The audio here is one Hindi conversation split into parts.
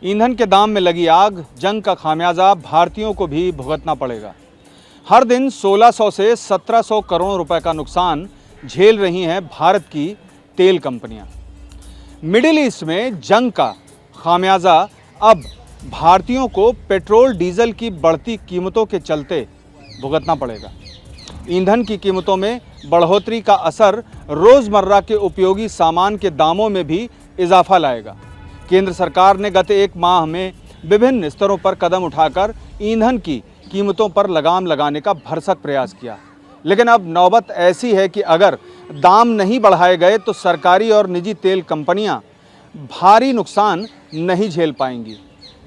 ईंधन के दाम में लगी आग, जंग का खामियाजा भारतीयों को भी भुगतना पड़ेगा। हर दिन 1600 से 1700 करोड़ रुपए का नुकसान झेल रही हैं भारत की तेल कंपनियां। मिडिल ईस्ट में जंग का खामियाजा अब भारतीयों को पेट्रोल डीजल की बढ़ती कीमतों के चलते भुगतना पड़ेगा। ईंधन की कीमतों में बढ़ोतरी का असर रोज़मर्रा के उपयोगी सामान के दामों में भी इजाफा लाएगा। केंद्र सरकार ने गत एक माह में विभिन्न स्तरों पर कदम उठाकर ईंधन की कीमतों पर लगाम लगाने का भरसक प्रयास किया, लेकिन अब नौबत ऐसी है कि अगर दाम नहीं बढ़ाए गए तो सरकारी और निजी तेल कंपनियां भारी नुकसान नहीं झेल पाएंगी।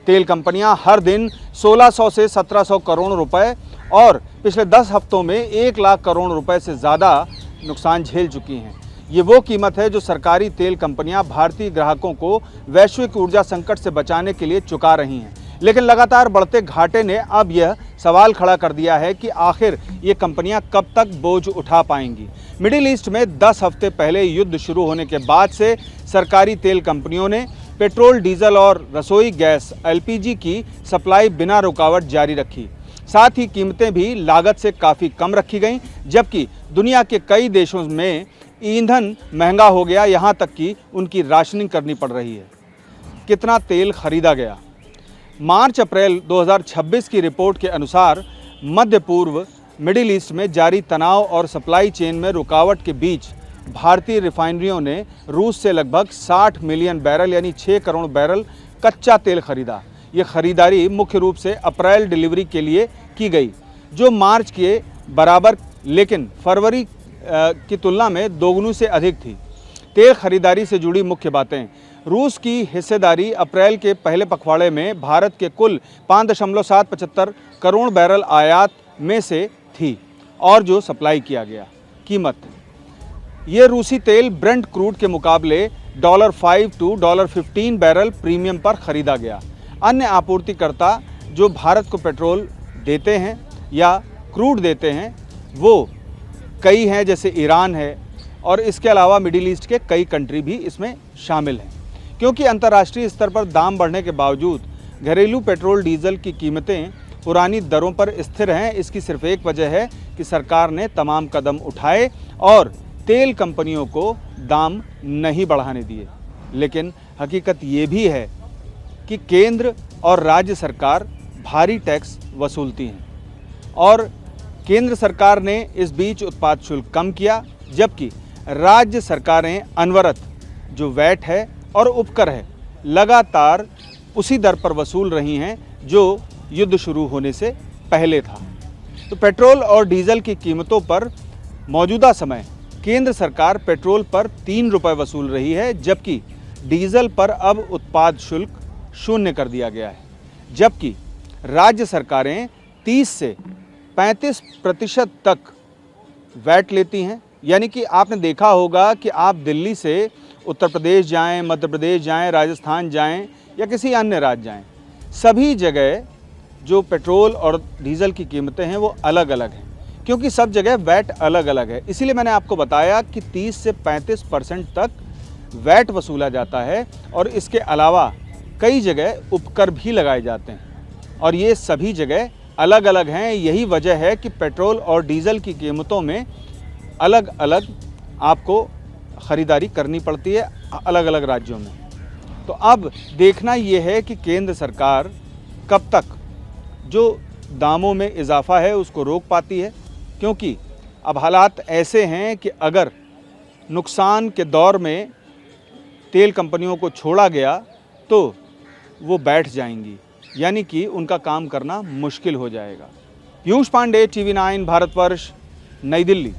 तेल कंपनियां हर दिन 1600 से 1700 करोड़ रुपए और पिछले 10 हफ्तों में 1 लाख करोड़ रुपए से ज़्यादा नुकसान झेल चुकी हैं। ये वो कीमत है जो सरकारी तेल कंपनियां भारतीय ग्राहकों को वैश्विक ऊर्जा संकट से बचाने के लिए चुका रही हैं। लेकिन लगातार बढ़ते घाटे ने अब यह सवाल खड़ा कर दिया है कि आखिर ये कंपनियां कब तक बोझ उठा पाएंगी। मिडिल ईस्ट में 10 हफ्ते पहले युद्ध शुरू होने के बाद से सरकारी तेल कंपनियों ने पेट्रोल, डीजल और रसोई गैस LPG की सप्लाई बिना रुकावट जारी रखी। साथ ही कीमतें भी लागत से काफ़ी कम रखी गईं, जबकि दुनिया के कई देशों में ईंधन महंगा हो गया, यहाँ तक कि उनकी राशनिंग करनी पड़ रही है। कितना तेल खरीदा गया? मार्च-अप्रैल 2026 की रिपोर्ट के अनुसार मध्य पूर्व मिडिल ईस्ट में जारी तनाव और सप्लाई चेन में रुकावट के बीच भारतीय रिफाइनरियों ने रूस से लगभग 60 मिलियन बैरल यानी 6 करोड़ बैरल कच्चा तेल खरीदा। ये खरीदारी मुख्य रूप से अप्रैल डिलीवरी के लिए की गई, जो मार्च के बराबर लेकिन फरवरी की तुलना में दोगुनी से अधिक थी। तेल खरीदारी से जुड़ी मुख्य बातें। रूस की हिस्सेदारी अप्रैल के पहले पखवाड़े में भारत के कुल 5.775 करोड़ बैरल आयात में से थी और जो सप्लाई किया गया। कीमत। ये रूसी तेल ब्रेंट क्रूड के मुकाबले $5 to $15 बैरल प्रीमियम पर खरीदा गया। अन्य आपूर्तिकर्ता जो भारत को पेट्रोल देते हैं या क्रूड देते हैं वो कई हैं, जैसे ईरान है और इसके अलावा मिडिल ईस्ट के कई कंट्री भी इसमें शामिल हैं। क्योंकि अंतर्राष्ट्रीय स्तर पर दाम बढ़ने के बावजूद घरेलू पेट्रोल डीजल की कीमतें पुरानी दरों पर स्थिर हैं, इसकी सिर्फ एक वजह है कि सरकार ने तमाम कदम उठाए और तेल कंपनियों को दाम नहीं बढ़ाने दिए। लेकिन हकीकत ये भी है कि केंद्र और राज्य सरकार भारी टैक्स वसूलती हैं और केंद्र सरकार ने इस बीच उत्पाद शुल्क कम किया, जबकि राज्य सरकारें अनवरत जो वैट है और उपकर है लगातार उसी दर पर वसूल रही हैं जो युद्ध शुरू होने से पहले था। तो पेट्रोल और डीजल की कीमतों पर मौजूदा समय केंद्र सरकार पेट्रोल पर 3 रुपये वसूल रही है, जबकि डीजल पर अब उत्पाद शुल्क 0 कर दिया गया है। जबकि राज्य सरकारें 30 से 35% तक वैट लेती हैं। यानी कि आपने देखा होगा कि आप दिल्ली से उत्तर प्रदेश जाएं, मध्य प्रदेश जाएं, राजस्थान जाएं या किसी अन्य राज्य जाएं, सभी जगह जो पेट्रोल और डीजल की कीमतें हैं वो अलग अलग हैं, क्योंकि सब जगह वैट अलग अलग है। इसीलिए मैंने आपको बताया कि 30 से 35% तक वैट वसूला जाता है और इसके अलावा कई जगह उपकर भी लगाए जाते हैं और ये सभी जगह अलग अलग हैं। यही वजह है कि पेट्रोल और डीजल की कीमतों में अलग अलग आपको ख़रीदारी करनी पड़ती है अलग अलग राज्यों में। तो अब देखना ये है कि केंद्र सरकार कब तक जो दामों में इजाफा है उसको रोक पाती है, क्योंकि अब हालात ऐसे हैं कि अगर नुकसान के दौर में तेल कंपनियों को छोड़ा गया तो वो बैठ जाएंगी, यानी कि उनका काम करना मुश्किल हो जाएगा। पीयूष पांडे, TV9 भारतवर्ष, नई दिल्ली।